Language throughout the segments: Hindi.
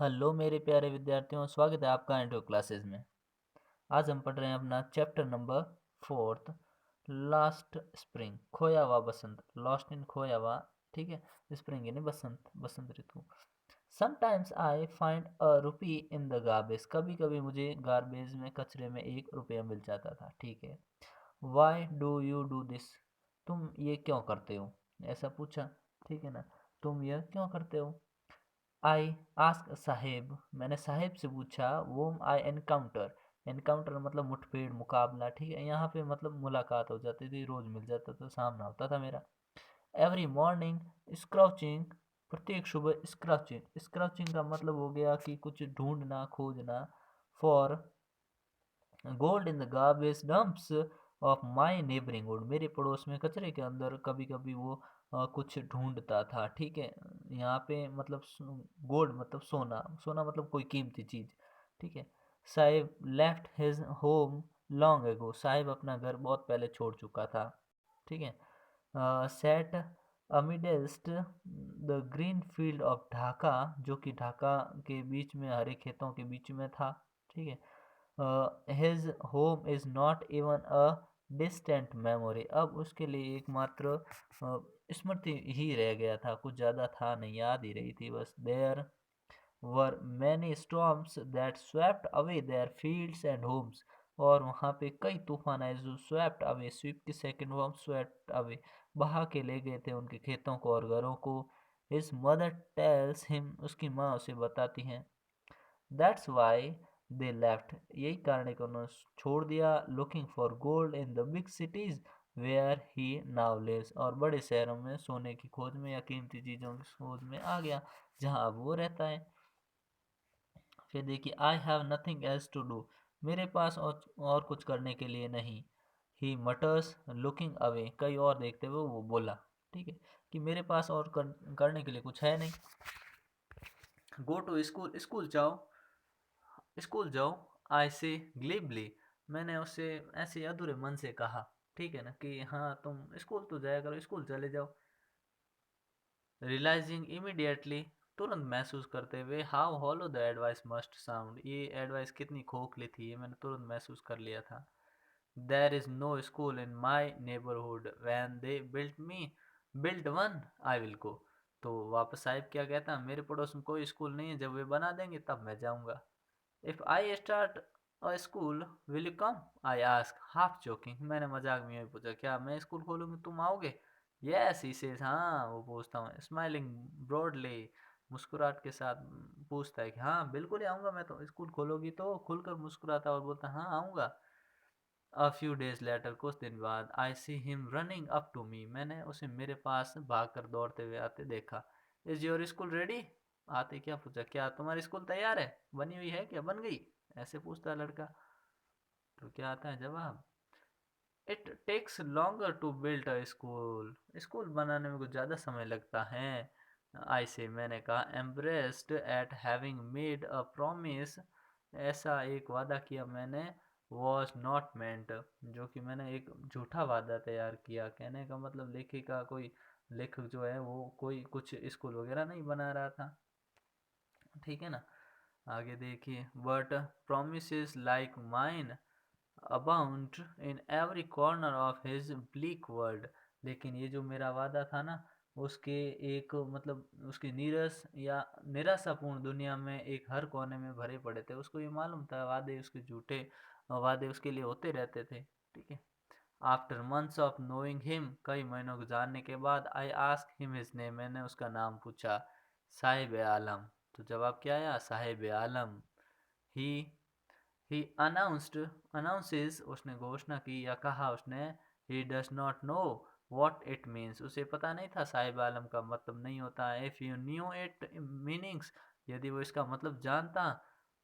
हेलो मेरे प्यारे विद्यार्थियों, स्वागत है आपका इंट्रो क्लासेस में। आज हम पढ़ रहे हैं अपना चैप्टर नंबर 4, लास्ट स्प्रिंग, खोया हुआ बसंत। लॉस्ट इन खोया हुआ, ठीक है। स्प्रिंग यानी बसंत, बसंत ऋतु। Sometimes I find a rupee in the garbage. कभी कभी मुझे गार्बेज में, कचरे में 1 रुपया मिल जाता था, ठीक है। Why do you do this? तुम ये क्यों करते हो? ऐसा पूछा, ठीक है ना। तुम यह क्यों करते हो? आई आस्क साहेब, मैंने साहेब से पूछा। वोम आई एनकाउंटर, एनकाउंटर मतलब मुठभेड़, मुकाबला, ठीक है। यहाँ पे मतलब मुलाकात हो जाती थी, रोज मिल जाता था, सामना होता था मेरा। एवरी मॉर्निंग स्क्राउचिंग, प्रत्येक सुबह स्क्राउचिंग। स्क्राउचिंग का मतलब हो गया कि कुछ ढूंढना, खोजना। For gold in the garbage dumps of my neighbourhood, मेरे पड़ोस में कचरे के अंदर कभी कभी वो कुछ ढूंढता था, ठीक है। यहाँ पे मतलब गोल्ड मतलब सोना, सोना मतलब कोई कीमती चीज, ठीक है। Sahib left his home long ago, Sahib अपना घर बहुत पहले छोड़ चुका था, ठीक है। Set amidst the green field of Dhaka, जो कि ढाका के बीच में, हरे खेतों के बीच में था, ठीक है। His home is not even a distant memory, अब उसके लिए एकमात्र स्मृति ही रह गया था, कुछ ज़्यादा था नहीं, याद ही रही थी बस। There were many storms that swept away their fields and homes, और वहाँ पे कई तूफान आए जो स्वेप्ट अवे, स्वीप की सेकंड फॉर्म स्वेप्ट अवे, बहा के ले गए थे उनके खेतों को और घरों को। हिज मदर टेल्स हिम, उसकी माँ उसे बताती हैं। दैट्स वाई दे लेफ्ट, यही कारण है कि उन्होंने छोड़ दिया। Looking for gold in the big cities where he now lives, और बड़े शहरों में सोने की खोज में या कीमती चीज़ों की खोज में आ गया, जहाँ अब वो रहता है। फिर देखिए, I have nothing else to do, मेरे पास और कुछ करने के लिए नहीं। ही मटर्स लुकिंग अवे, कई और देखते हुए वो बोला, ठीक है, कि मेरे पास और करने के लिए कुछ है नहीं। गो टू स्कूल, स्कूल जाओ, स्कूल जाओ। आई से ग्लिबली, मैंने उससे ऐसे अधूरे मन से कहा, ठीक है ना, कि हाँ तुम स्कूल तो जाया करो, स्कूल चले जाओ। रियलाइजिंग इमीडिएटली, तुरंत महसूस करते हुए, how hollow the advice must sound, ये एडवाइस कितनी खोखली थी, ये मैंने तुरंत महसूस कर लिया था। There is no school in my neighbourhood when they built one I will go. तो वापस साहिब क्या कहता है, मेरे पड़ोस में कोई स्कूल नहीं है, जब वे बना देंगे तब मैं जाऊंगा। If I start a school will you come, I ask half joking, मैंने मजाक में पूछा, क्या मैं स्कूल खोलूंगी तुम आओगे? यस ही सेज, हाँ वो पूछता हूँ, स्माइलिंग ब्रॉडली, मुस्कुराहट के साथ पूछता है कि हाँ बिल्कुल ही आऊँगा मैं, तो स्कूल खोलोगी तो, खुलकर मुस्कुराता और बोलता हाँ आऊँगा। अ फ्यू डेज लेटर, कुछ दिन बाद, I see him running up to me, मैंने उसे मेरे पास भागकर दौड़ते हुए आते देखा। इज योर स्कूल रेडी, आते क्या पूछा, क्या तुम्हारी स्कूल तैयार है, बनी हुई है क्या, बन गई, ऐसे पूछता है लड़का। तो क्या आता है जवाब, it takes longer to build a school, school बनाने में कुछ ज़्यादा समय लगता है। आई से, मैंने कहा, embraced eight having made a promise, ऐसा एक वादा किया मैंने। वॉज नॉट मेंट, जो कि मैंने एक झूठा वादा तैयार किया, कहने का मतलब लेखिका, कोई लेखक जो है वो कोई कुछ स्कूल वगैरह नहीं बना रहा था, ठीक है ना। आगे देखिए, but promise like mine abound in every corner of his bleak world, लेकिन ये जो मेरा वादा था ना, उसके एक मतलब उसकी नीरस या निराशापूर्ण दुनिया में एक हर कोने में भरे पड़े थे, उसको ये मालूम था वादे उसके झूठे वादे उसके लिए होते रहते थे, ठीक है। After months of knowing him, कई महीनों को जानने के बाद, I ask him his name, मैंने उसका नाम पूछा। साहिब आलम, तो जवाब क्या आया, साहिब आलम। ही ही अनाउंसेस, उसने घोषणा की या कहा उसने, he does not know what it means, उसे पता नहीं था साहिब आलम का मतलब नहीं होता। If you knew it meanings, यदि वो इसका मतलब जानता,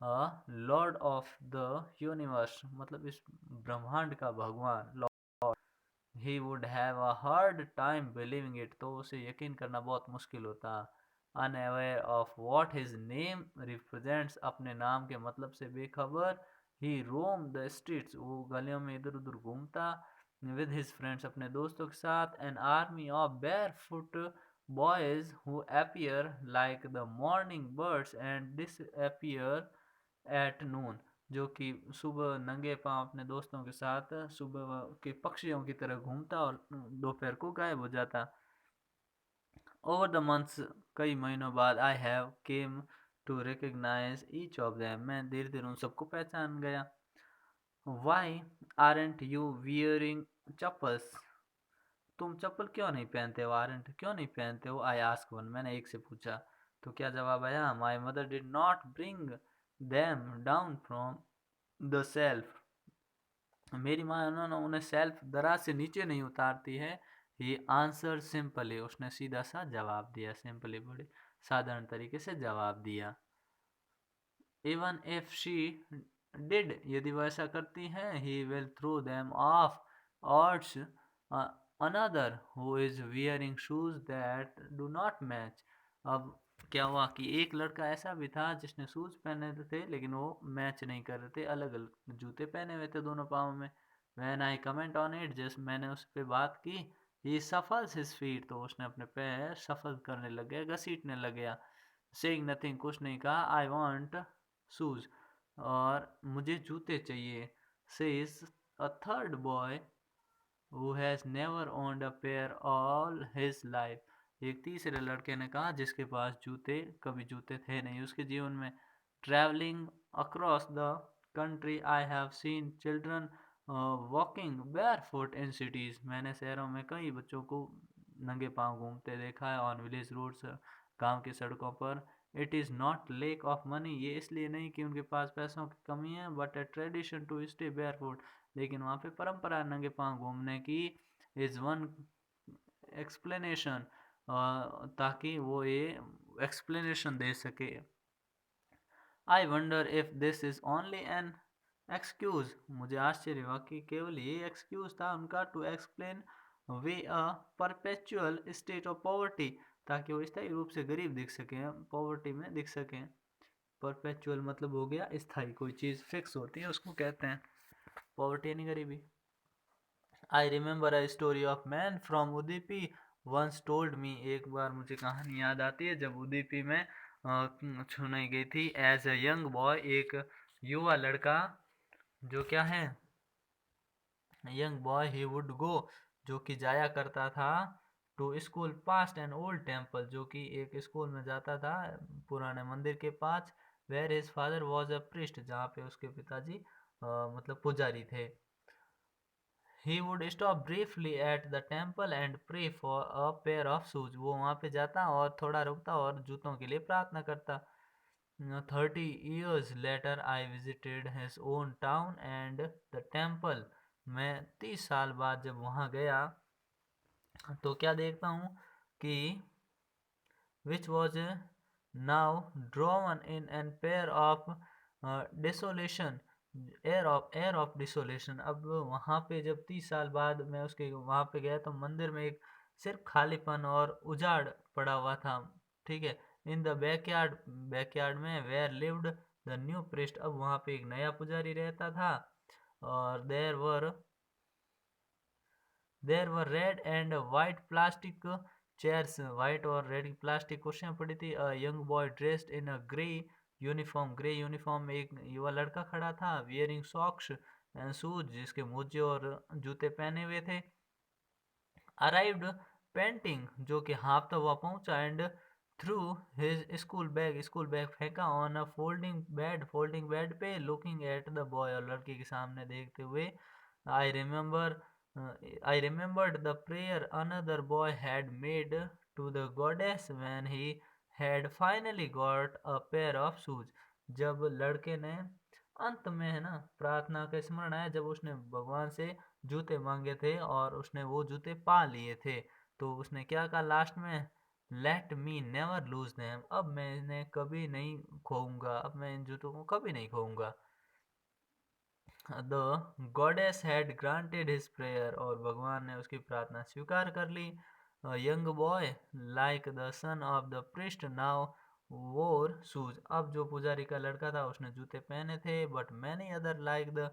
लॉर्ड ऑफ द यूनिवर्स मतलब इस ब्रह्मांड का भगवान, he would have a hard time believing it, तो उसे यकीन करना बहुत मुश्किल होता। Unaware of what his name represents, अपने नाम के मतलब से बेखबर। ही रोम द स्ट्रीट्स, वो गलियों में इधर उधर घूमता। विद हिज फ्रेंड्स, अपने दोस्तों के साथ। An army of bear foot Boys who appear like the morning birds and disappear at noon, जो कि सुबह नंगे पांव अपने दोस्तों के साथ सुबह के पक्षियों की तरह घूमता और दोपहर को गायब हो जाता। ओवर द मंथ्स, कई महीनों बाद, I have came to recognise each of them, मैं धीरे धीरे उन सबको पहचान गया। Why aren't you wearing chappals, तुम चप्पल क्यों नहीं पहनते हो? आरंट, क्यों नहीं पहनते हो? आई आस्क वन, मैंने एक से पूछा। तो क्या जवाब आया? My mother did not bring them down from the self, मेरी माँ उन्हें सेल्फ दराज से नीचे नहीं उतारती है। ही आंसर सिंपली, उसने सीधा सा जवाब दिया। सिंपली, बड़े साधारण तरीके से जवाब दिया। इवन इफ शी डिड, यदि वह ऐसा करती हैं, he will throw them off odds another who is wearing shoes that do not match. अब क्या हुआ कि एक लड़का ऐसा भी था जिसने शूज पहने थे लेकिन वो मैच नहीं कर रहे थे, अलग अलग जूते पहने हुए थे दोनों पाँव में। When I comment on it, just मैंने उस पर बात की, ही सफल्स हिज फीट, तो उसने अपने पैर सफल करने लग गया, घसीटने लग गया। सेइंग नथिंग, कुछ नहीं कहा। आई वॉन्ट शूज, और मुझे जूते चाहिए। Says a third boy who has never owned a pair all his life, एक तीसरे लड़के ने कहा जिसके पास कभी जूते थे नहीं उसके जीवन में। Travelling across the country, I have seen children walking barefoot in cities, मैंने शहरों में कई बच्चों को नंगे पांव घूमते देखा है। ऑन विलेज रोड्स, गांव की सड़कों पर। It is not lake of money, ये इसलिए नहीं कि उनके पास पैसों की कमी है, but a tradition to stay barefoot, लेकिन वहाँ पे परंपरा नंगे पांव घूमने की। इज़ वन एक्सप्लेनेशन, ताकि वो ये एक्सप्लेनेशन दे सके। I wonder if this is only an excuse, मुझे आश्चर्य हुआ कि केवल ये एक्सक्यूज था उनका, to explain way a perpetual state of poverty, ताकि वो स्थायी रूप से गरीब दिख सकें, पॉवर्टी में दिख सकें। परपेचुअल मतलब हो गया स्थायी, कोई चीज़ फिक्स होती है उसको कहते हैं, पॉवर्टी यानी गरीबी। I remember a story of man from Udupi once told me, एक बार मुझे कहानी याद आती है जब उदीपी में सुनाई गई थी। एज अ यंग बॉय, एक युवा लड़का, जो क्या है, young boy, he would go, जो कि जाया करता था, to school past an old temple, जो कि एक स्कूल में जाता था पुराने मंदिर के पास। Where his father was a priest, जहाँ पे उसके पिताजी मतलब पुजारी थे। He would stop briefly at the temple and pray for a pair of shoes, वो वहाँ पे जाता और थोड़ा रुकता और जूतों के लिए प्रार्थना करता। 30 years later I visited his own town and the temple, मैं 30 साल बाद जब वहाँ गया तो क्या देखता हूँ कि which was now drawn in an pair of desolation, air of desolation. अब वहाँ पे जब 30 साल बाद मैं उसके वहाँ पे गया तो मंदिर में एक सिर्फ खालीपन और उजाड़ पड़ा हुआ था, ठीक है। इन द बैकयार्ड, बैकयार्ड में where lived the new priest, अब वहाँ पे एक नया पुजारी रहता था। और there were red and white plastic chairs, white और रेड प्लास्टिक कुर्सियाँ पड़ी थी। A young boy dressed in a grey uniform, grey uniform में एक युवा लड़का खड़ा था। वियरिंग सॉक्स एंड शूज, जिसके मोजे और जूते पहने हुए थे। अराइव्ड पेंटिंग, जो कि हाँफता हुआ पहुंचा। And threw his school bag फेंका ऑन अ फोल्डिंग बेड पे, लुकिंग एट द बॉय, और लड़के के सामने देखते हुए। I remember I remembered the prayer another boy had made to the goddess when he had finally got a pair of shoes, जब लड़के ने अंत में, है ना, प्रार्थना का स्मरण आया जब उसने भगवान से जूते मांगे थे और उसने वो जूते पा लिए थे। तो उसने क्या कहा लास्ट में? Let me never lose them, अब मैं इन्हें कभी नहीं खोऊंगा, अब मैं इन जूतों को कभी नहीं खोऊंगा। The goddess had granted his prayer, और भगवान ने उसकी प्रार्थना स्वीकार कर ली। Young boy like the son of the priest now wore shoes, अब जो पुजारी का लड़का था उसने जूते पहने थे। But many other like the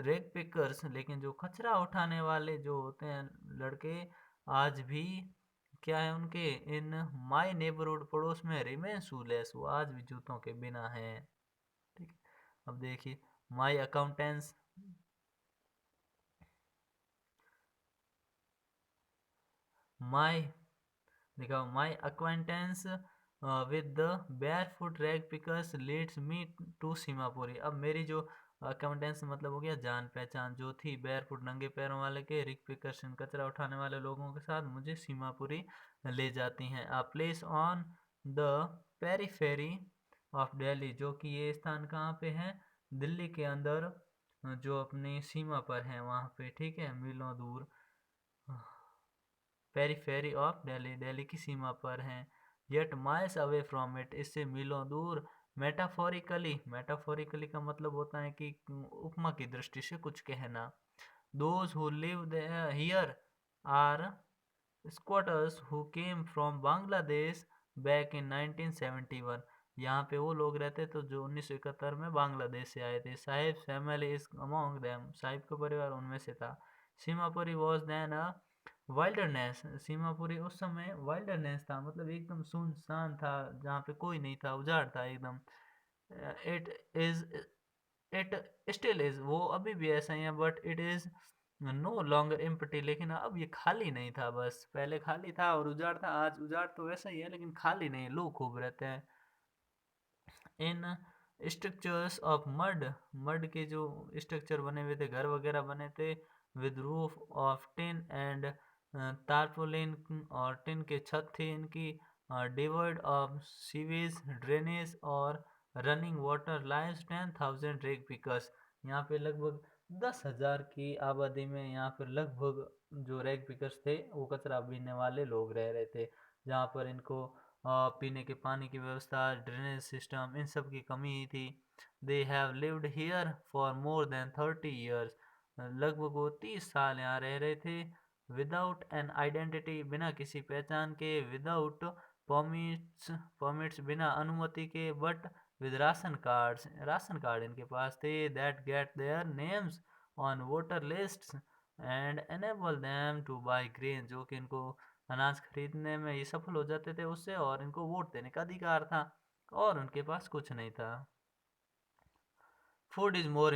रेग पिकर्स, लेकिन जो कचरा उठाने वाले जो होते हैं लड़के, आज भी क्या है उनके, इन माई नेबरहुड पड़ोस में रिमेन शूलेस, वो आज भी जूतों के बिना हैं। ठीक है, अब देखिए माई अकाउंटेंस, माई देखो my acquaintance with the barefoot rag pickers leads me to Seemapuri. अब मेरी जो अकाउंटेंस मतलब हो गया जान पहचान, जो थी बेयरफुट नंगे पैरों वाले के रिक पिकर्स कचरा उठाने वाले लोगों के साथ मुझे सीमापुरी ले जाती हैं। A place on the periphery of Delhi, जो कि ये स्थान कहाँ पे है, दिल्ली के अंदर, जो अपनी सीमा पर है वहाँ पे। ठीक है, मीलों दूर, पेरीफेरी ऑफ दिल्ली, दिल्ली की सीमा पर हैं। Yet miles away from it, इससे मीलों दूर। मेटाफोरिकली, मेटाफोरिकली का मतलब होता है कि उपमा की दृष्टि से कुछ कहना। Those who live here are squatters who came from Bangladesh back in 1971, यहाँ पे वो लोग रहते तो जो 1971 में बांग्लादेश से आए थे। Sahib family is among them, Sahib का परिवार उनमें से था। Seemapuri was then a wilderness, Seemapuri उस समय वाइल्डरनेस था, मतलब एकदम सुनसान था, जहाँ पे कोई नहीं था, उजाड़ था एकदम। It is it still is, वो अभी भी ऐसा ही है, but it is no longer empty, लेकिन अब ये खाली नहीं था, बस पहले खाली था और उजाड़ था, आज उजाड़ तो वैसा ही है लेकिन खाली नहीं, लोग खूब रहते हैं। इन स्ट्रक्चर्स ऑफ मड, मड के जो स्ट्रक्चर बने हुए थे, घर वगैरह बने थे, with roof of tin and tarpaulin, और टिन के छत थी इनकी, डिवर्ड ऑफ सीवेज ड्रेनेज और रनिंग वाटर लाइन्स 10,000 रेग पिकर्स। यहाँ पे लगभग 10,000 की आबादी में यहाँ पर लगभग जो रेग पिकर्स थे वो कचरा बीनने वाले लोग रह रहे थे, जहाँ पर इनको पीने के पानी की व्यवस्था, ड्रेनेज सिस्टम, इन सब की कमी ही थी। They have lived here for more than 30 years, लगभग वो 30 साल यहाँ रह रहे थे। विदाउट एन आइडेंटिटी, बिना किसी पहचान के, विदाउट परमिट्स, परमिट्स बिना अनुमति के, but with ration cards, ration card इनके पास थे, that get their names on voter lists and enable them two by grain, जो कि इनको अनाज खरीदने में ये सफल हो जाते थे उससे, और इनको वोट देने का अधिकार था, और उनके पास कुछ नहीं था। Food is more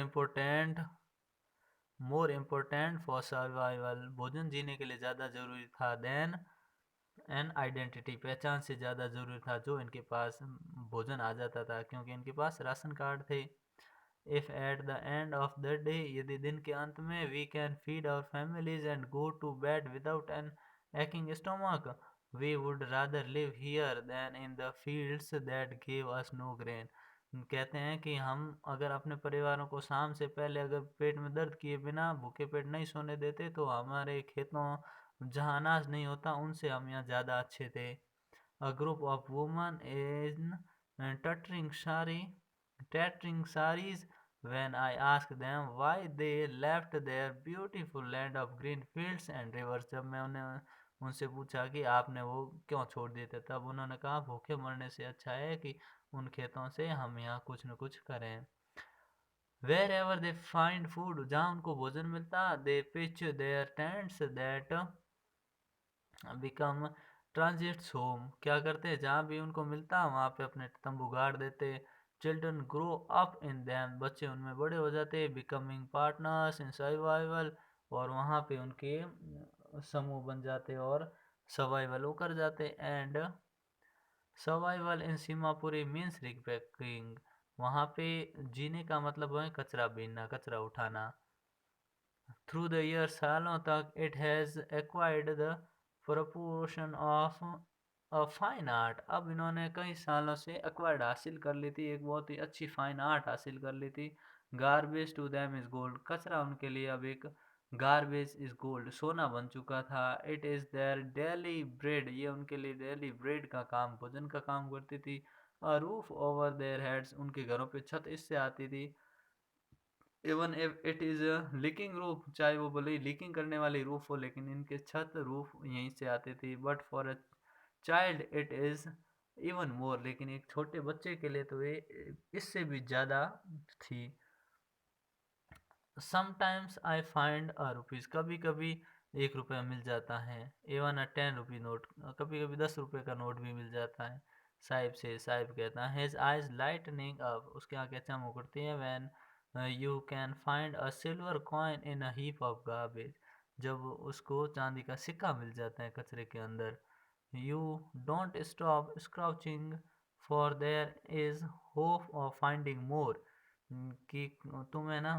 important for survival, भोजन जीने के लिए ज़्यादा ज़रूरी था, देन एन आइडेंटिटी, पहचान से ज़्यादा ज़रूरी था, जो इनके पास भोजन आ जाता था क्योंकि इनके पास राशन कार्ड थे। If at the end of the day, यदि दिन के अंत में, we can feed our families and go to bed without an aching stomach, we would rather live here than in the fields that gave us no grain। कहते हैं कि हम अगर अपने परिवारों को शाम से पहले अगर पेट में दर्द किए बिना भूखे पेट नहीं सोने देते तो हमारे खेतों जहाँ अनाज नहीं होता उनसे हम यहाँ ज़्यादा अच्छे थे। A group of women in tattering saris, when I asked them why they left their beautiful land of green fields and rivers, जब मैं उन्हें उनसे पूछा कि आपने वो क्यों छोड़ दिए थे, तब उन्होंने कहा भूखे मरने से अच्छा है कि उन खेतों से हम यहाँ कुछ न कुछ करें। Wherever they find food, जहाँ उनको भोजन मिलता, they pitch their tents that become transits home, क्या करते हैं जहाँ भी उनको मिलता वहाँ पे अपने तंबू गाड़ देते। Children grow up in them, बच्चे उनमें बड़े हो जाते, बिकमिंग पार्टनर्स इन सर्वाइवल, और वहाँ पे उनके समूह बन जाते और सर्वाइवल वो कर जाते। And survival in Seemapuri means ragpicking, वहाँ पे जीने का मतलब है कचरा बीनना, कचरा उठाना। थ्रू द ईयर, सालों तक, it has acquired the proportion of a fine art, अब इन्होंने कई सालों से एक्वायर्ड हासिल कर ली थी, एक बहुत ही अच्छी फाइन आर्ट हासिल कर ली थी। Garbage to them is gold, कचरा उनके लिए अब एक गार्बेज इज गोल्ड, सोना बन चुका था। It is their daily bread, ये उनके लिए डेली ब्रेड का काम, भोजन का काम करती थी। A roof over their heads, उनके घरों पे छत इससे आती थी। Even if it is leaking roof, चाहे वो भले ही लीकिंग करने वाली रूफ हो लेकिन इनके छत रूफ यहीं से आती थी। But for a child it is even more, लेकिन एक छोटे बच्चे के लिए तो ये इससे भी ज़्यादा थी। Sometimes I find a rupees, कभी कभी 1 रुपया मिल जाता है। इवन अ 10 रुपी नोट, कभी कभी 10 रुपये का नोट भी मिल जाता है। साहिब कहता है हिज आइज लाइटनिंग अप, उसकी आंखें चमक उठती हैं। When you can find a silver coin in a heap of garbage, जब उसको चांदी का सिक्का मिल जाता है कचरे के अंदर। You don't stop scrounging for there is hope of finding more, कि तुम्हें ना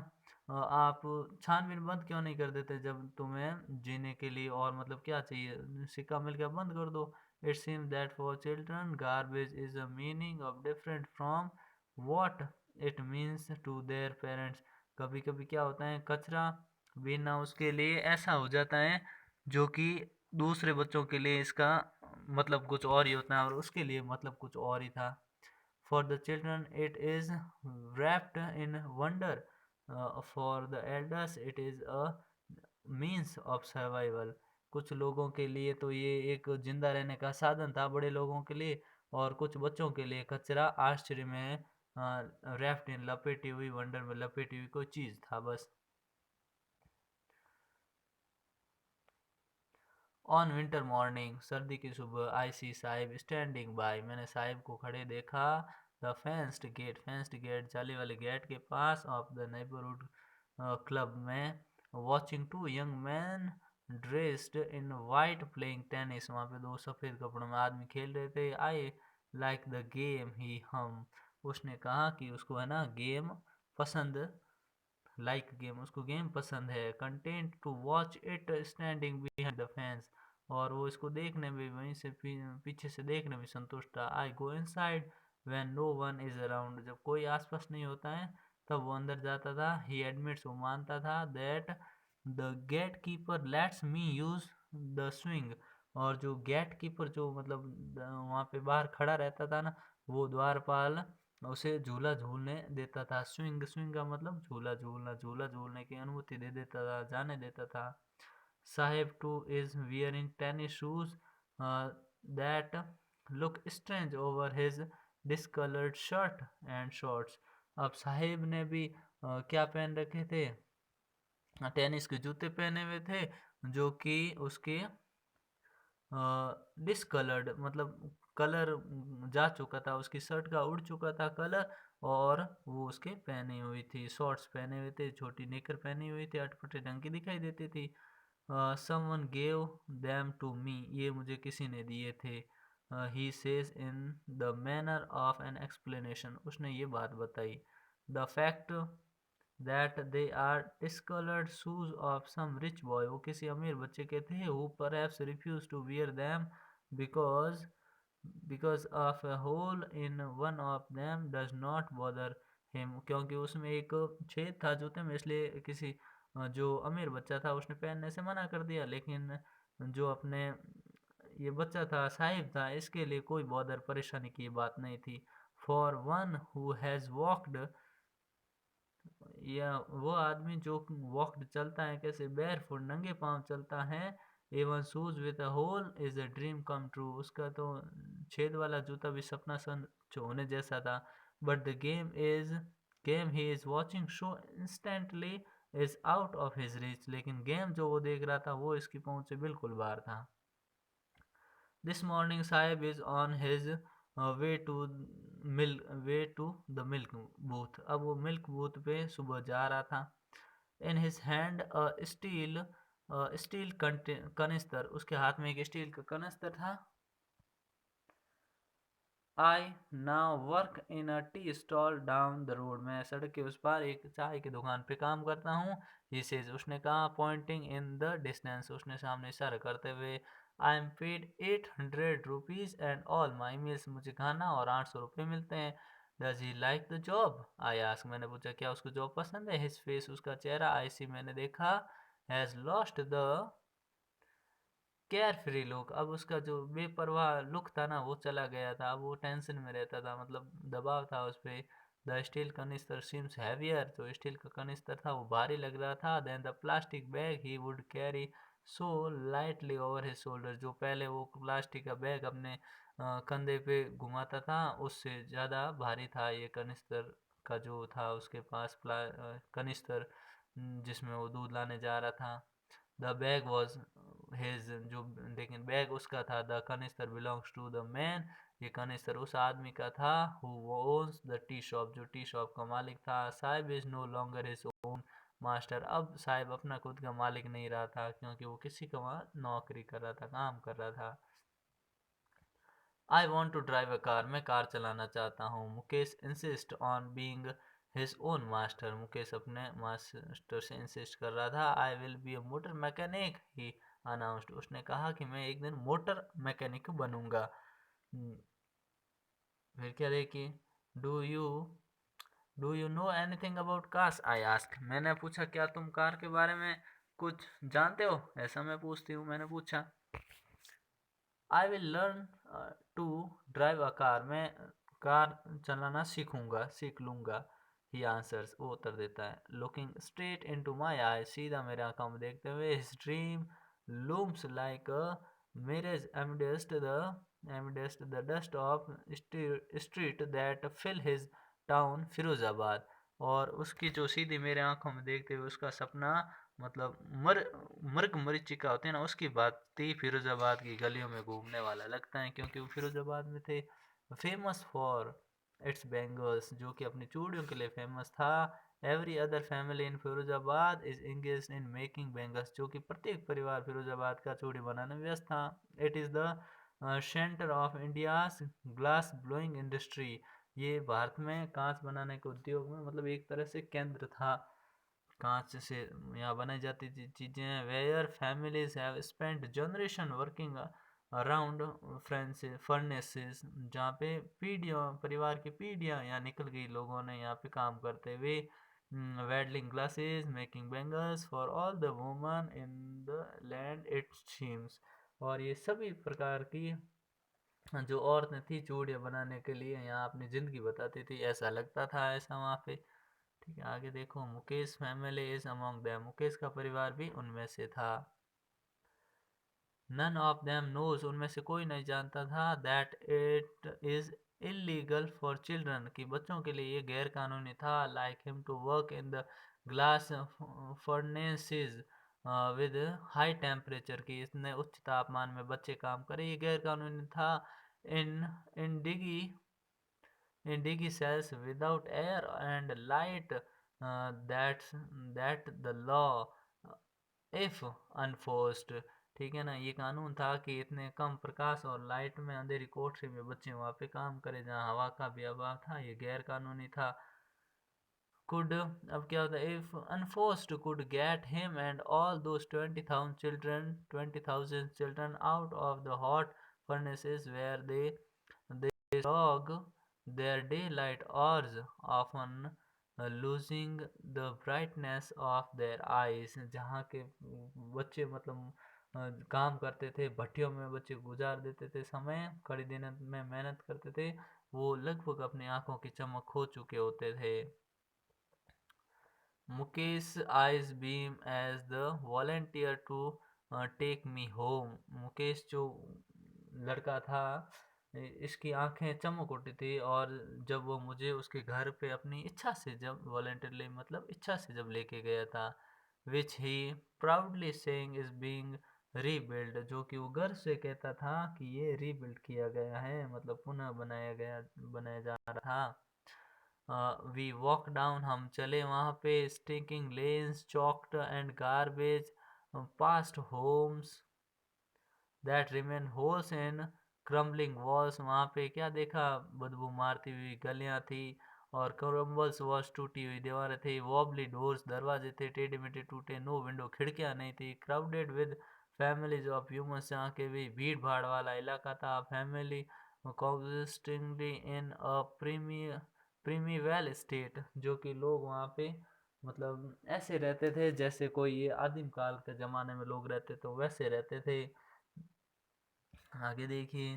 आप छानबीन बंद क्यों नहीं कर देते जब तुम्हें जीने के लिए और मतलब क्या चाहिए, सिक्का मिल गया बंद कर दो। It seems that for children garbage is a meaning of different from what it means to their parents. कभी कभी क्या होता है, कचरा भी ना उसके लिए ऐसा हो जाता है जो कि दूसरे बच्चों के लिए इसका मतलब कुछ और ही होता है और उसके लिए मतलब कुछ और ही था। For the children, it is wrapped in wonder. For the elders, it is a means of survival. कुछ लोगों के लिए तो ये एक जिंदा रहने का साधन था, बड़े लोगों के लिए, और कुछ बच्चों के लिए कचरा आश्चर्य में रैप्ड इन लपेटी हुई, वंडर में लपेटी हुई कोई चीज था बस। ऑन विंटर मॉर्निंग, सर्दी की सुबह, आई सी साहिब स्टैंडिंग बाय, मैंने साहिब को खड़े देखा। द फेंस्ड गेट जाली वाले गेट के पास ऑफ द नेबरहुड क्लब में, watching two young man dressed in white playing tennis, वहाँ पे दो सफ़ेद कपड़ों में आदमी खेल रहे थे। आई लाइक द गेम ही हम, उसने कहा कि उसको है ना गेम पसंद, लाइक गेम उसको गेम पसंद है। Content to watch it standing behind the fence, और वो इसको देखने में वहीं से पीछे से देखने में संतुष्ट था। I go inside when no one is around, जब कोई आसपास नहीं होता है तब वो अंदर जाता था। ही एडमिट्स, वो मानता था, that the gatekeeper lets me use the swing, और जो गेट कीपर जो मतलब वहाँ पे बाहर खड़ा रहता था ना, वो द्वारपाल उसे झूला झूलने देता था। स्विंग, स्विंग का मतलब झूला झूलना, झूला झूलने की अनुमति दे देता था, जाने देता था। Saheb too is wearing tennis shoes that look strange over his discoloured shirt and shorts. अब साहेब ने भी क्या पहन रखे थे, टेनिस के जूते पहने हुए थे जो कि उसके डिसकलर्ड मतलब कलर जा चुका था, उसकी शर्ट का उड़ चुका था कलर, और वो उसके पहनी हुई थी, शॉर्ट्स पहने हुए थे, छोटी नेकर पहनी हुई थी, अटपटे ढंग की दिखाई देती थी। Someone gave them to me, ये मुझे किसी ने दिए थे। He says in the manner of an explanation, उसने ये बात बताई। The fact that they are discolored shoes of some rich boy, वो किसी अमीर बच्चे के थे, who perhaps refused to wear them because of a hole in one of them does not bother him, क्योंकि उसमें एक छेद था जूते में, इसलिए किसी जो अमीर बच्चा था उसने पहनने से मना कर दिया, लेकिन जो अपने ये बच्चा था साहिब था, इसके लिए कोई बॉदर परेशानी की बात नहीं थी। For one who has walked, या वो आदमी जो वॉक्ड चलता है कैसे, बेयर फुट नंगे पांव चलता है, even shoes with a hole is a dream come true, उसका तो छेद वाला जूता भी सपना सच होने जैसा था। But the game he is watching show instantly is out of his reach, लेकिन गेम जो वो देख रहा था वो इसकी पहुंच से बिल्कुल बाहर था। This morning Sahib is on his way to the milk booth, अब वो मिल्क बूथ पे सुबह जा रहा था। In his hand steel canister, उसके हाथ में एक स्टील का कनिस्तर था। I now work in a tea stall down the road, मैं सड़क के उस पार एक चाय की दुकान पे काम करता हूँ। ही सेज, उसने कहा, पॉइंटिंग इन द डिस्टेंस, उसने सामने इशारा करते हुए। I am paid 800 rupees and all my meals, मुझे खाना और 800 रुपये मिलते हैं। Does he like the job, I ask, मैंने पूछा क्या उसको जॉब पसंद है। हिज फेस, उसका चेहरा, आई सी, मैंने देखा, has lost the care free look, अब उसका जो बेपरवाह लुक था ना वो चला गया था, अब वो टेंशन में रहता था, मतलब दबाव था उस पे। The steel canister seems heavier, जो स्टील का कनिस्तर था वो भारी लग रहा था। Than the plastic bag he would carry so lightly over his shoulder, जो पहले वो प्लास्टिक का बैग अपने कंधे पे घुमाता था उससे ज़्यादा भारी था ये कनिस्तर का जो था उसके पास कनिस्तर, जिसमें वो दूध लाने जा रहा था। द बैग वॉज हिज, जो लेकिन बैग उसका था। The canister belongs to the man, ये कनिस्तर उस आदमी का था। Who owns the tea shop, जो टी शॉप का मालिक था। Sahib is no longer his own master, अब साहिब अपना खुद का मालिक नहीं रहा था, क्योंकि वो किसी का वहाँ नौकरी कर रहा था, काम कर रहा था। I want to drive a car, मैं कार चलाना चाहता हूँ। Mukesh insist on being his own master, Mukesh अपने मास्टर से इंसिस्ट कर रहा था। I will be a motor mechanic, he announced, उसने कहा कि मैं एक दिन मोटर मैकेनिक बनूंगा। फिर क्या देखिए, do you do you know anything about cars, I ask, मैंने पूछा क्या तुम कार के बारे में कुछ जानते हो, ऐसा मैं पूछती हूँ, मैंने पूछा। I will learn to drive a car, मैं कार चलाना सीख लूँगा। ही आंसर्स, वो उत्तर देता है। Looking straight into my eye, सीधा मेरे आंखों में देखते हुए। His dream looms like a mirage amidst the dust of street that fill his town Firozabad, और उसकी जो सीधी मेरे आंखों में देखते हुए उसका सपना, मतलब मर्ग मरीचिका होते हैं ना, उसकी बात थी। फिरोजाबाद की गलियों में घूमने वाला लगता है, क्योंकि वो फिरोजाबाद में थे। फेमस फॉर इट्स बैंगल्स, जो कि अपनी चूड़ियों के लिए फेमस था। Every other family in Firozabad is engage in making bangles, जो कि प्रत्येक परिवार फिरोजाबाद का चूड़ी बनाने में व्यस्त था। It is the centre of India's glass blowing industry, ये भारत में कांच बनाने के उद्योग में मतलब एक तरह से केंद्र था। कांच से यहाँ बनाई जाती थी चीज़ें। Where families have spent generation working around furnaces, जहाँ पे पीढ़ियों, परिवार की पीढ़ियाँ यहाँ निकल गई लोगों ने यहाँ पे काम करते हुए। Waddling glasses making bangles for all the woman in the land it seems, और ये सभी प्रकार की जो औरतें थी चूड़ियाँ बनाने के लिए यहाँ अपनी ज़िंदगी बताती थी, ऐसा लगता था, ऐसा वहाँ पे। ठीक है, आगे देखो। Mukesh family is among them, Mukesh का परिवार भी उनमें से था। नन ऑफ देम नोज, उनमें से कोई नहीं जानता था। That it is illegal for children, कि बच्चों के लिए ये गैर कानूनी था। Like him to work in the glass furnaces with high temperature, की इतने उच्च तापमान में बच्चे काम करें, ये गैर कानूनी था। इन इन डिगी in diggy cells without air and light, that's that the law if unforced, ठीक है ना, ये कानून था कि इतने कम प्रकाश और लाइट में अंधेरी कोठरी में बच्चे वहाँ पे काम करें जहाँ हवा का भी अभाव था, ये गैर कानूनी था। could, अब क्या होता है, if unforced could get him and all those 20,000 children out of the hot furnaces where they dog their daylight hours, often losing the brightness of their eyes, जहाँ के बच्चे मतलब काम करते थे, भट्टियों में बच्चे गुजार देते थे समय, कड़ी दिन में मेहनत करते थे, वो लगभग अपनी आंखों की चमक खो चुके होते थे। Mukesh eyes beam as the volunteer to take me home, Mukesh जो लड़का था इसकी आंखें चमक उठी थी, और जब वो मुझे उसके घर पे अपनी इच्छा से, जब वॉलेंटियरली मतलब इच्छा से जब लेके गया था। Which he proudly saying is being rebuild, जो कि वो गर्व से कहता था कि ये रीबिल्ड किया गया है, मतलब पुनः बनाया जा रहा था। वी वॉक डाउन, हम चले वहाँ पे। Stinking lanes choked and garbage past homes that remain holes in crumbling walls, वहाँ पे क्या देखा, बदबू मारती हुई गलियाँ थी, और क्रम्बल्स वॉल्स, टूटी हुई दीवारें थी। वॉबली डोर्स, दरवाजे थे टेढ़े मेढ़े टूटे। नो विंडो, खिड़कियाँ नहीं थी। Crowded with families of humans, यहाँ के भी भीड़ भाड़ वाला इलाका था। फैमिली कोएक्सिस्टिंगली इन अ प्रीमीवेल स्टेट, जो कि लोग वहाँ पे मतलब ऐसे रहते थे जैसे कोई ये आदिम काल के ज़माने में लोग रहते तो वैसे रहते थे। आगे देखिए।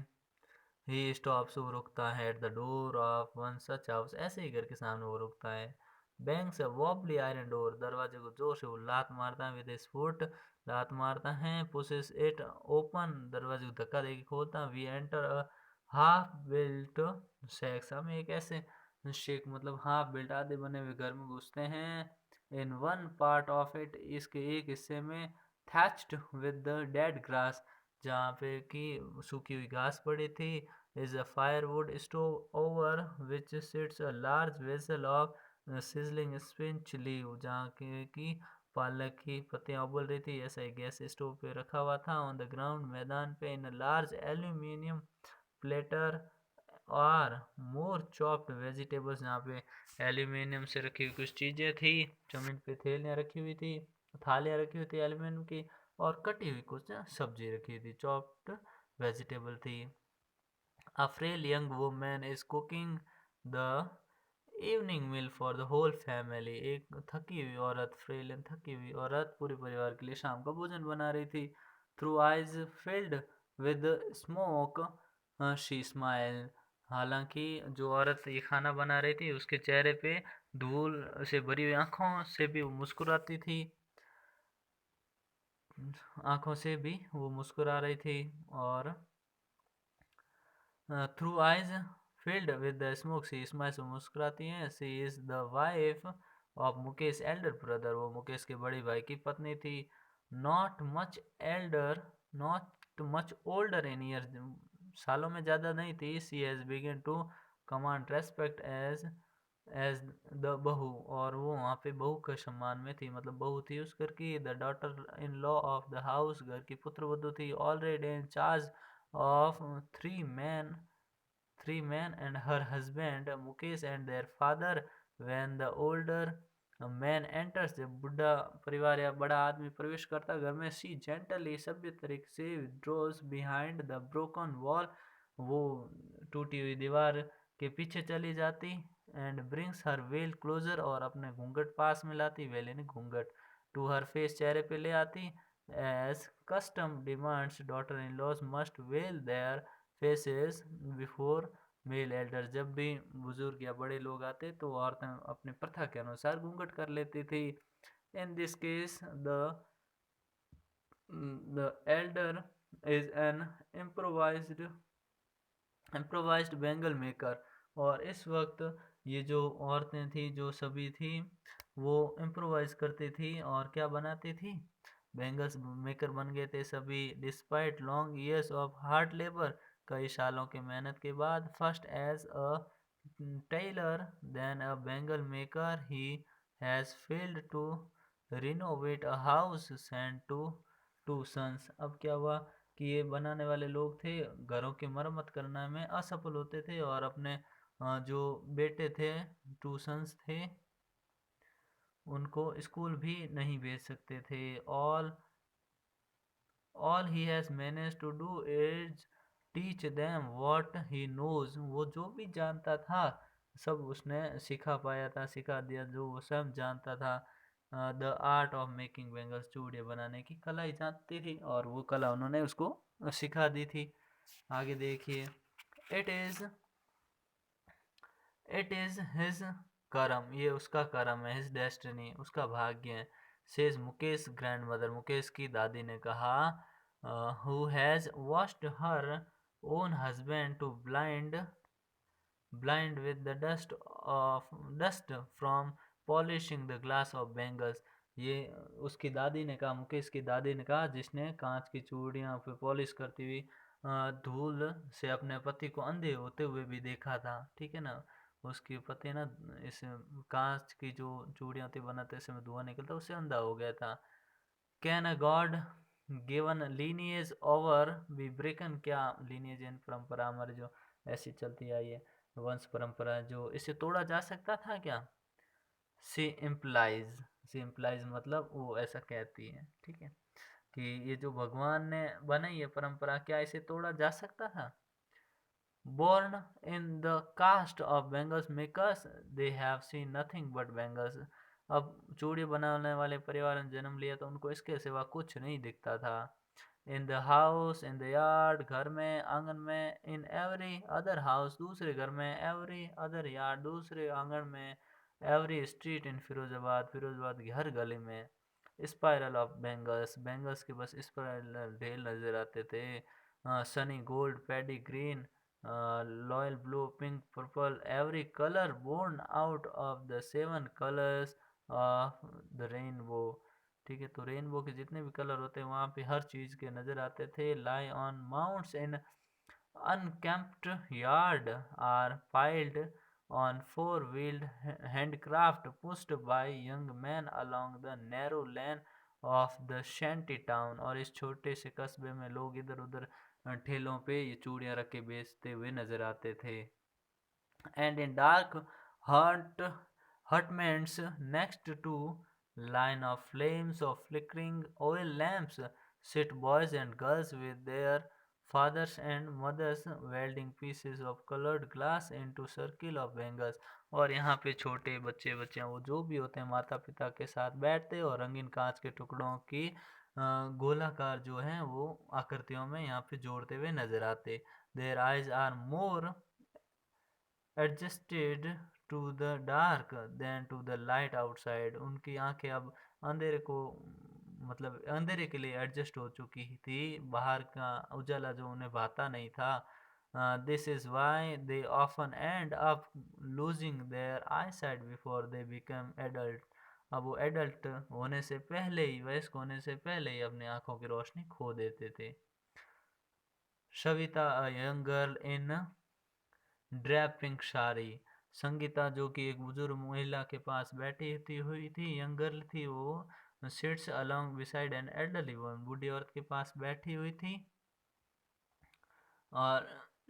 ही स्टॉप्स, वो रुकता है। At the door of one such house, ऐसे ही घर के सामने वो रुकता है। बैंक्स अ वॉबली आयरन डोर, दरवाजे को जोर से वो लात मारता है। विद हिज फुट, लात मारता है। पुशेस इट ओपन, दरवाजे को धक्का देके खोलता है। We enter a half built shacks, हम एक ऐसे शेक मतलब हाफ बिल्ट आधे बने हुए घर में घुसते हैं। In one part of it, इसके एक हिस्से में thatched with the dead grass, जहाँ पे कि सूखी हुई घास पड़ी थी, is a firewood stove over which sits a large vessel of sizzling spinach leaf, जहाँ के कि पालक की पत्तियां उबल रही थी, ऐसा ही गैस स्टोव पे रखा हुआ था। ऑन द ग्राउंड, मैदान पे, इन लार्ज एल्यूमिनियम प्लेटर और मोर चॉप्ड वेजिटेबल्स, जहाँ पे एल्यूमिनियम से रखी हुई कुछ चीज़ें थी, जमीन पे थैलियाँ रखी हुई थी, थालियाँ रखी हुई थी एल्यूमिनियम की, और कटी हुई कुछ सब्जी रखी थी, चॉप्ड वेजिटेबल थी। A frail young woman is cooking the evening meal for the whole family. एक थकी हुई औरत, फ्रेल एंड थकी हुई औरत पूरे परिवार के लिए शाम का भोजन बना रही थी। Through eyes filled with smoke, she smiled. हालांकि जो औरत ये खाना बना रही थी उसके चेहरे पे धूल से भरी हुई आंखों से भी वो मुस्कुराती थी, आंखों से भी वो मुस्कुरा रही थी। और through eyes filled with the smoke, she smiles, वो मुस्कुराती हैं। She is the wife of Mukesh elder brother, वो मुकेश के बड़े भाई की पत्नी थी। Not much elder, not much older in years, सालों में ज़्यादा नहीं थी। She has begun to command respect as the bahu, और वो वहाँ पे बहू के सम्मान में थी, मतलब बहू थी उस घर की। The daughter in law of the house, घर की पुत्रवधू थी। Already in charge of three men and her husband Mukesh and their father, when the older man enters, जब बुढ़ा परिवार या बड़ा आदमी प्रवेश करता घर में, she gently, सभ्य तरीके से, withdraws behind the broken wall, वो टूटी हुई दीवार के पीछे चली जाती। And brings her veil closer, और अपने घूंघट पास में लाती, वेल यानी घूंघट, टू हर फेस, चेहरे पे ले आती। As custom demands, daughter in laws must veil their faces before male elder, जब भी बुजुर्ग या बड़े लोग आते तो औरतें अपनी प्रथा के अनुसार घूंघट कर लेती थी। In this case the Elder is an improvised improvised bangle maker, और इस वक्त ये जो औरतें थी, जो सभी थी, वो इम्प्रोवाइज करती थी और क्या बनाती थी, बैंगल्स मेकर बन गए थे सभी। Despite long years of hard labour, कई सालों की मेहनत के बाद। First as a tailor then a bangle maker, he has failed to renovate a house sent to two sons. अब क्या हुआ कि ये बनाने वाले लोग थे, घरों की मरम्मत करने में असफल होते थे, और अपने जो बेटे थे, टू सन्स थे, उनको स्कूल भी नहीं भेज सकते थे। All he has managed to do is teach them what he knows, वो जो भी जानता था सब उसने सिखा पाया था, सिखा दिया जो वो सब जानता था। The art of making bangles, चूड़ियाँ बनाने की कला ही जानती थी, और वो कला उन्होंने उसको सिखा दी थी। आगे देखिए, it is it is his करम, ये उसका करम है। हिज डेस्टिनी, उसका भाग्य है। Says Mukesh grandmother, Mukesh की दादी ने कहा, who has washed her own husband to blind with the dust from polishing the glass of bangles, ये उसकी दादी ने कहा, मुकेश की दादी ने कहा, जिसने कांच की चूड़ियां पे पॉलिश करती हुई धूल से अपने पति को अंधे होते हुए भी देखा था, ठीक है ना। उसकी पति ना इस कांच की जो चूड़ियां थी बनाते समय धुआं निकलता, उससे अंधा हो गया था। Can a god given lineage over be broken, क्या लीनिएज इन परंपरा हमारी जो ऐसी चलती आई है, वंश परंपरा, जो इसे तोड़ा जा सकता था क्या। सी इम्प्लाइज, सी इम्प्लाइज मतलब वो ऐसा कहती है, ठीक है, कि ये जो भगवान ने बनाई है परंपरा, क्या इसे तोड़ा जा सकता था। Born in the caste of Bengals makers, they have seen nothing but Bengals. अब चूड़ी बनाने वाले परिवार ने जन्म लिया तो उनको इसके सिवा कुछ नहीं दिखता था। In the house, in the yard, घर में, आंगन में। इन एवरी अदर हाउस, दूसरे घर में। एवरी अदर यार्ड, दूसरे आंगन में। Every street in Firozabad, Firozabad की हर गली में। स्पाइरल ऑफ बेंगल्स, बेंगल्स के बस स्पाइरल ढेर नजर आते थे। Sunny gold, paddy green, loyal blue, pink, purple, every color born out of the seven colors of the rainbow. ठीक है, तो रेनबो के जितने भी कलर होते हैं वहाँ पे हर चीज़ के नज़र आते थे। Lie on mounts in unkempt yard are piled on four-wheeled handcraft pushed by young men along the narrow lane of the shanty town। और इस छोटे से कस्बे में लोग इधर उधर ठेलों पे ये चूड़ियाँ रख के बेचते हुए नजर आते थे। And in dark hut hutments next to line of flames of flickering oil lamps sit boys and girls with their fathers and mothers welding pieces of colored glass into circle of bangles। और यहाँ पे छोटे बच्चे बच्चियाँ वो जो भी होते हैं माता पिता के साथ बैठते और रंगीन कांच के टुकड़ों की गोलाकार जो हैं वो आकृतियों में यहाँ पे जोड़ते हुए नजर आते। Their eyes are more adjusted to the dark than to the light outside। उनकी आंखें अब अंधेरे को मतलब अंधेरे के लिए एडजस्ट हो चुकी थी, बाहर का उजाला जो उन्हें भाता नहीं था। This is why they often end up losing their eyesight before they become adult. अब वो एडल्ट होने से पहले ही, वयस्क होने से पहले ही अपनी आंखों की रोशनी खो देते थे। Savita a young girl in drape pink sari. Sangeeta जो कि एक बुजुर्ग महिला के पास बैठी हुई थी, यंग गर्ल थी, वो sits along beside an elderly woman, बूढ़ी औरत के पास बैठी हुई थी और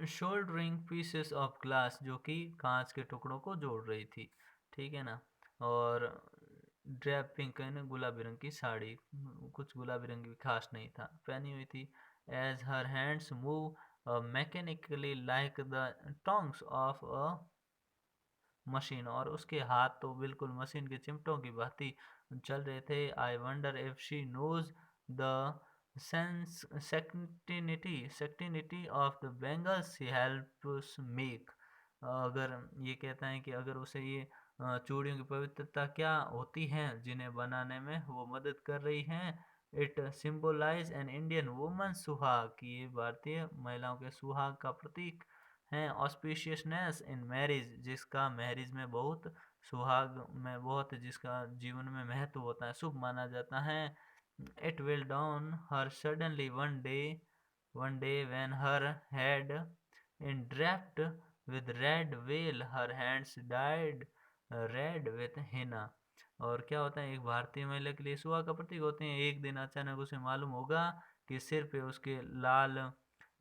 शोल्डरिंग पीसेस ऑफ ग्लास, जो कि कांच के टुकड़ों को जोड़ रही थी। ठीक है ना। और ड्रेप पिंक है ना, गुलाबी रंग की साड़ी, कुछ गुलाबी रंग भी खास नहीं था, पहनी हुई थी। As her hands move mechanically like the tongs of a machine, और उसके हाथ तो बिल्कुल मशीन के चिमटों की भांति चल रहे थे। I wonder if she knows the सेक्टिनिटी of the bangles she helps make. अगर ये कहता है कि अगर उसे ये चूड़ियों की पवित्रता क्या होती है जिन्हें बनाने में वो मदद कर रही हैं। It symbolise an Indian woman suhag, कि ये भारतीय महिलाओं के सुहाग का प्रतीक हैं। ऑस्पिशियसनेस इन मैरिज, जिसका मैरिज में बहुत, सुहाग में बहुत, जिसका जीवन में महत्व होता है, शुभ माना जाता है। It will down her suddenly one day when her head in draped with red well her hands died red with Hina. और क्या होता है, एक भारतीय महिला के लिए सुहाग का प्रतीक होते हैं। एक दिन अचानक उसे मालूम होगा कि सिर पे उसके लाल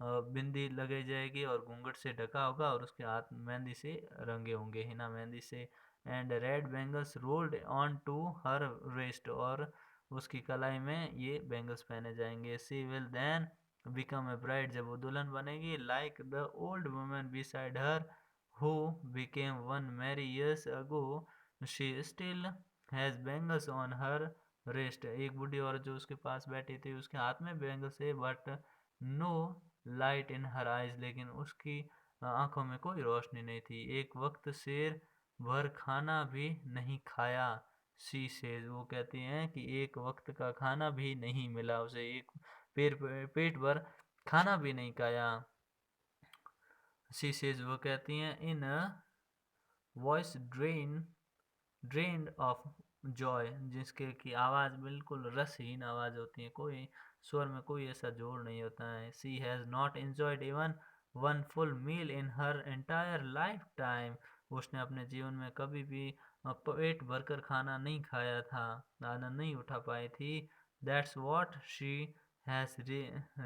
बिंदी लगाई जाएगी और घूंघट से ढका होगा और उसके हाथ मेहंदी से रंगे होंगे, हिना मेहंदी से। And red bangles rolled on to her wrist, और उसकी कलाई में ये बैंगल्स पहने जाएंगे। She will then become a bride, जब वो दुल्हन बनेगी, like the old woman beside her who became one many years ago, she still has bangles on her wrist. एक बूढ़ी औरत जो उसके पास बैठी थी उसके हाथ में बैंगल्स है, but no light in her eyes, लेकिन उसकी आंखों में कोई रोशनी नहीं थी। एक वक्त शेर भर खाना भी नहीं खाया, सी सेज, वो कहती हैं कि एक वक्त का खाना भी नहीं मिला उसे, एक पेट भर खाना भी नहीं खाया। सी सेज, वो कहती हैं, इन वॉइस ड्रेन्ड ऑफ जॉय, जिसके की आवाज़ बिल्कुल रसहीन आवाज़ होती है, कोई स्वर में कोई ऐसा जोड़ नहीं होता है। She has not enjoyed even one full meal in her entire lifetime, उसने अपने जीवन में कभी भी पेट भरकर खाना नहीं खाया था, आनंद नहीं उठा पाई थी। That's what she has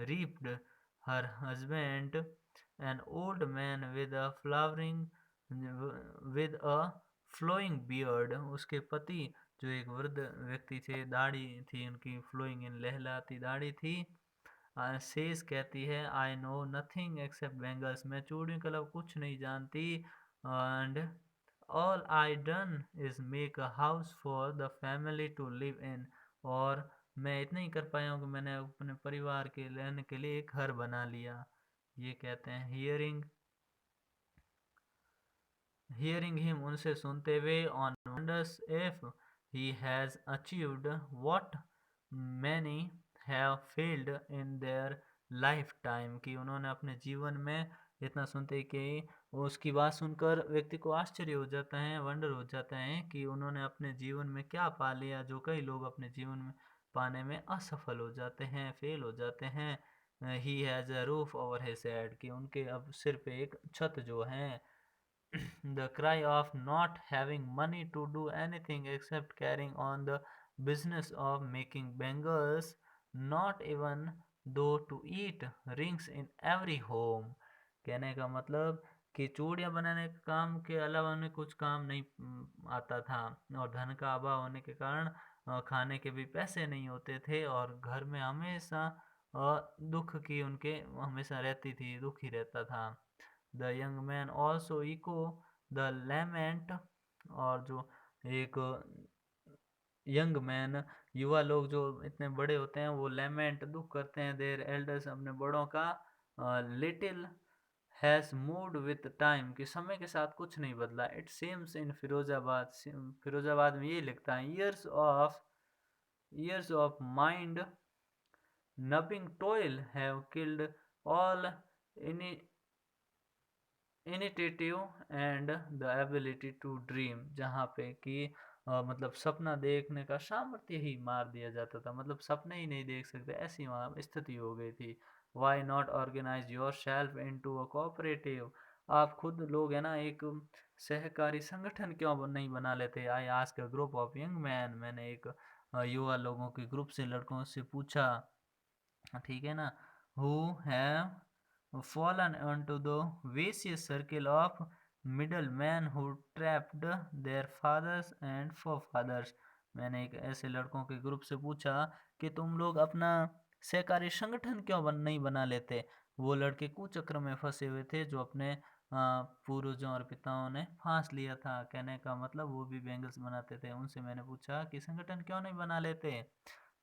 reaped her husband an old man with a flowing beard, उसके पति जो एक वृद्ध व्यक्ति थे, दाढ़ी थी उनकी फ्लोइंग इन, लहलाती दाढ़ी थी। शेष कहती है, I know nothing except bangles, मैं चूड़ियों के अलावा कुछ नहीं जानती। And all I done is make a house for the family to live in, और मैं इतना ही कर पाया हूँ कि मैंने अपने परिवार के रहने के लिए एक घर बना लिया। ये कहते हैं हियरिंग हिम, उनसे सुनते हुए, on wonders if he has achieved what many have failed in their life time, कि उन्होंने अपने जीवन में, इतना सुनते कि उसकी बात सुनकर व्यक्ति को आश्चर्य हो जाता है, वंडर हो जाता है कि उन्होंने अपने जीवन में क्या पा लिया जो कई लोग अपने जीवन में पाने में असफल हो जाते हैं, फेल हो जाते हैं। He has a roof over his head, कि उनके अब सिर पे एक छत जो है। The cry of not having money to do anything except carrying on the business of making bangles, not even though to eat, rings in every home। कहने का मतलब कि चूड़ियाँ बनाने के काम के अलावा उन्हें कुछ काम नहीं आता था, और धन का अभाव होने के कारण खाने के भी पैसे नहीं होते थे, और घर में हमेशा दुख की उनके हमेशा रहती थी, दुख ही रहता था। The young man also echo the lament, और जो एक यंग मैन, युवा लोग जो इतने बड़े होते हैं, वो लैमेंट दुख करते हैं देयर एल्डर्स, अपने बड़ों का। Little has moved with time, कि समय के साथ कुछ नहीं बदला। It seems in Firozabad, Firozabad में ये लिखता है, years of mind numbing toil have killed all initiative and the ability to dream। जहाँ पे कि मतलब सपना देखने का सामर्थ्य ही मार दिया जाता था, मतलब सपने ही नहीं देख सकते, ऐसी वहाँ स्थिति हो गई थी। Why not organize yourself into a cooperative? आप खुद लोग है ना एक सहकारी संगठन क्यों नहीं बना लेते? I asked a group of young men, मैंने एक युवा लोगों के ग्रुप से लड़कों से पूछा, ठीक है ना, who have fallen into the vicious circle of middlemen who trapped their fathers and forefathers। मैंने एक ऐसे लड़कों के ग्रुप से पूछा कि तुम लोग अपना सहकारी संगठन क्यों नहीं बना लेते? वो लड़के कुचक्र में फंसे हुए थे जो अपने पूर्वजों और पिताओं ने फांस लिया था। कहने का मतलब वो भी बैंगल्स बनाते थे। उनसे मैंने पूछा कि संगठन क्यों नहीं बना लेते?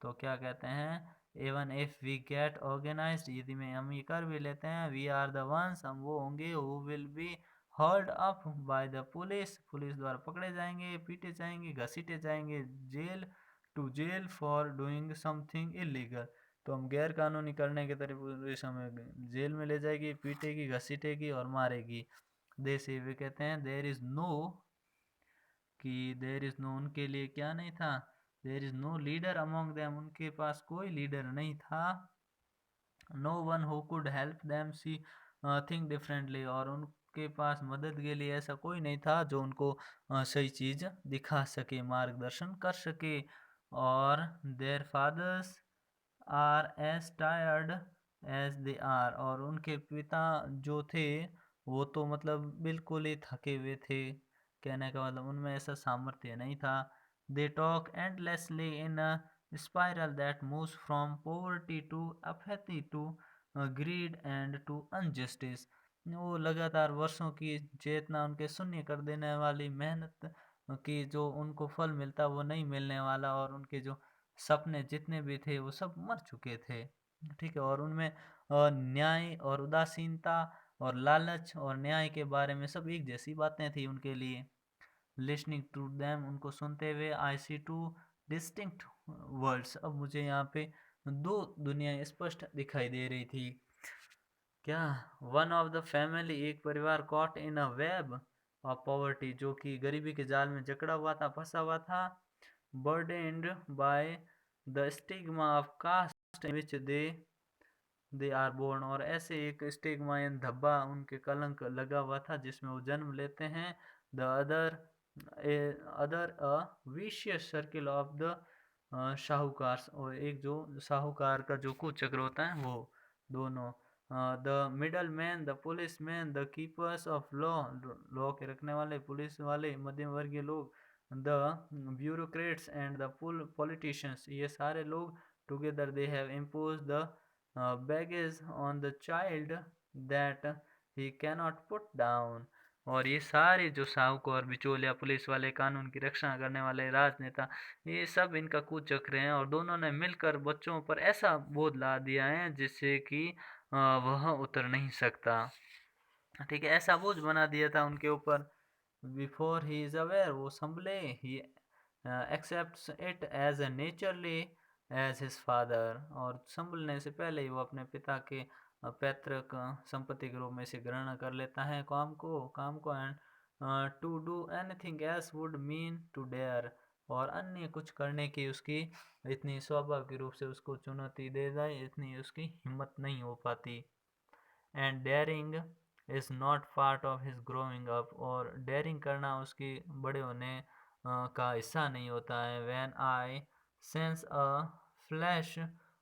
तो क्या कहते हैं, even if we get organised, यदि में हम ये कर भी लेते हैं, वी आर द वंस, हम वो होंगे, who will be hauled up by the police, police द्वारा पकड़े जाएंगे, पीटे जाएंगे, घसीटे जाएंगे, jail for doing something illegal. तो हम गैर कानूनी करने के तरफ पुलिस हमें जेल में ले जाएगी, पीटेगी, घसीटेगी और मारेगी। देसी वे कहते हैं देयर इज नो, कि देयर इज नो उनके लिए क्या नहीं था, there is no leader among them, उनके पास कोई लीडर नहीं था। No one who could help them see think differently, और उनके पास मदद के लिए ऐसा कोई नहीं था जो उनको सही चीज़ दिखा सके, मार्गदर्शन कर सके। और their fathers are as tired as they are, और उनके पिता जो थे वो तो मतलब बिल्कुल ही थके हुए थे। कहने का मतलब उनमें ऐसा सामर्थ्य नहीं था। They talk endlessly in a spiral that moves from poverty to apathy to greed and to injustice. वो लगातार वर्षों की चेतना, उनके शून्य कर देने वाली मेहनत की जो उनको फल मिलता वो नहीं मिलने वाला, और उनके जो सपने जितने भी थे वो सब मर चुके थे, ठीक है। और उनमें न्याय और उदासीनता और लालच और न्याय के बारे में सब एक जैसी बातें थी उनके लिए। लिसनिंग टू देम, उनको सुनते हुए, आई सी टू डिस्टिंक्ट वर्ल्ड्स, अब मुझे यहाँ पे दो दुनियाएं स्पष्ट दिखाई दे रही थी। क्या? वन ऑफ द फैमिली, एक परिवार, caught in a web of poverty, जो कि गरीबी के जाल में जकड़ा हुआ था, फंसा हुआ था। burdened by the stigma of caste in which they are born, और ऐसे एक स्टिग्मा यानी धब्बा, उनके कलंक लगा हुआ था जिसमें वो जन्म लेते हैं। The other a vicious circle of the शाहूकार, और एक जो साहूकार का जो कुचक्र होता है वो दोनों। The middle man, the police man, the keepers of law, law के रखने वाले, पुलिस वाले, मध्यम वर्गीय लोग, the bureaucrats and the politicians, ये सारे लोग together they have impose the baggage on the child that he cannot put down। और ये सारे जो साहूकार, बिचौलिया, पुलिस वाले, कानून की रक्षा करने वाले, राजनेता, ये सब इनका कुचक्र हैं, और दोनों ने मिलकर बच्चों पर ऐसा बोझ ला दिया है जिससे कि वह उतर नहीं सकता, ठीक है। ऐसा बोझ बना दिया था उनके ऊपर। बिफोर ही इज अवेयर, वो संभले, he accepts it as a naturally as his father, और संभलने से पहले ही वो अपने पिता के पैतृक संपत्ति के रूप में से ग्रहण कर लेता है काम को। And to do anything else would mean to dare, और अन्य कुछ करने की उसकी इतनी स्वाभाविक रूप से उसको चुनौती दे जाए, इतनी उसकी हिम्मत नहीं हो पाती। And daring is not part of his growing up, और डेयरिंग करना उसकी बड़े होने का हिस्सा नहीं होता है। When I sense a flash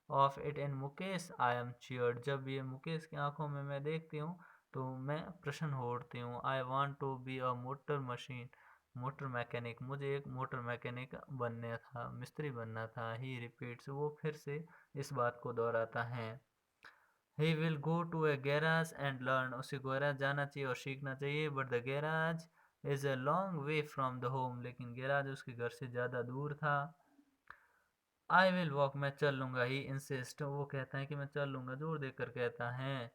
of it in Mukesh I am cheered, जब ये मुकेश की आंखों में मैं देखती हूँ तो मैं प्रसन्न हो उठती हूँ। I want to be a motor mechanic, मुझे एक मोटर मैकेनिक बनना था, मिस्त्री बनना था। ही रिपीट्स, वो फिर से इस बात को दोहराता है। He will go to a garage and learn, उसे गैराज जाना चाहिए और सीखना चाहिए। But the garage is a long way from the home, लेकिन गैराज उसके घर से ज़्यादा दूर था। I will walk, मैं चल लूँगा। He insist, वो कहता है कि मैं चल लूँगा, जोर देकर कहता है।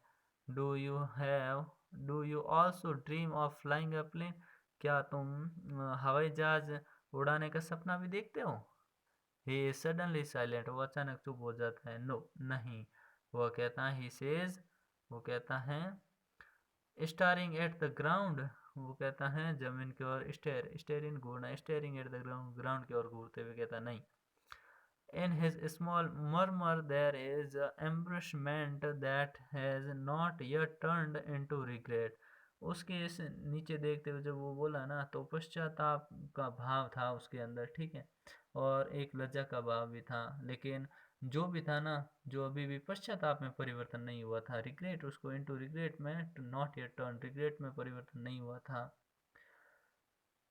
Do you have Do you also dream of flying a plane, क्या तुम हवाई जहाज उड़ाने का सपना भी देखते हो? He is suddenly silent, वो अचानक चुप हो जाता है। No, नहीं, वो कहता है। He says, वो कहता है। Staring at the ground, वो कहता है जमीन की ओर। स्टेरिंग घूरना, staring at the ground, ground की ओर घूरते हुए कहता नहीं। In his small murmur there is embarrassment that has not yet turned into regret, उसके इस नीचे देखते हुए जब वो बोला ना, तो पश्चाताप का भाव था उसके अंदर, ठीक है, और एक लज्जा का भाव भी था। लेकिन जो भी था ना, जो अभी भी पश्चाताप में परिवर्तन नहीं हुआ था, रिग्रेट उसको इनटू रिग्रेट में, नॉट येट टर्न, रिग्रेट में परिवर्तन नहीं हुआ था।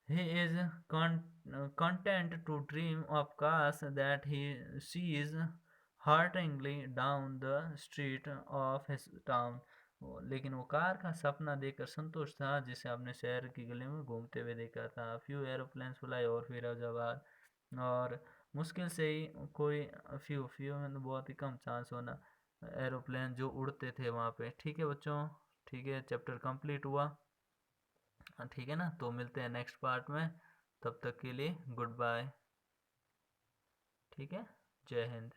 He is content to dream of cars that he sees hurriedly down the street of his town, लेकिन वो कार का सपना देखकर संतुष्ट था जिसे आपने शहर की गली में घूमते हुए देखा था। फ्यू एरोप्लेन्स फ्लाई और फिरोजाबाद, और मुश्किल से ही कोई, फ्यू में तो बहुत ही कम चांस होना, एरोप्लेन जो उड़ते थे वहाँ पे। ठीक है बच्चों, ठीक है, चैप्टर कंप्लीट हुआ। हाँ ठीक है ना, तो मिलते हैं नेक्स्ट पार्ट में, तब तक के लिए गुड बाय। ठीक है, जय हिंद।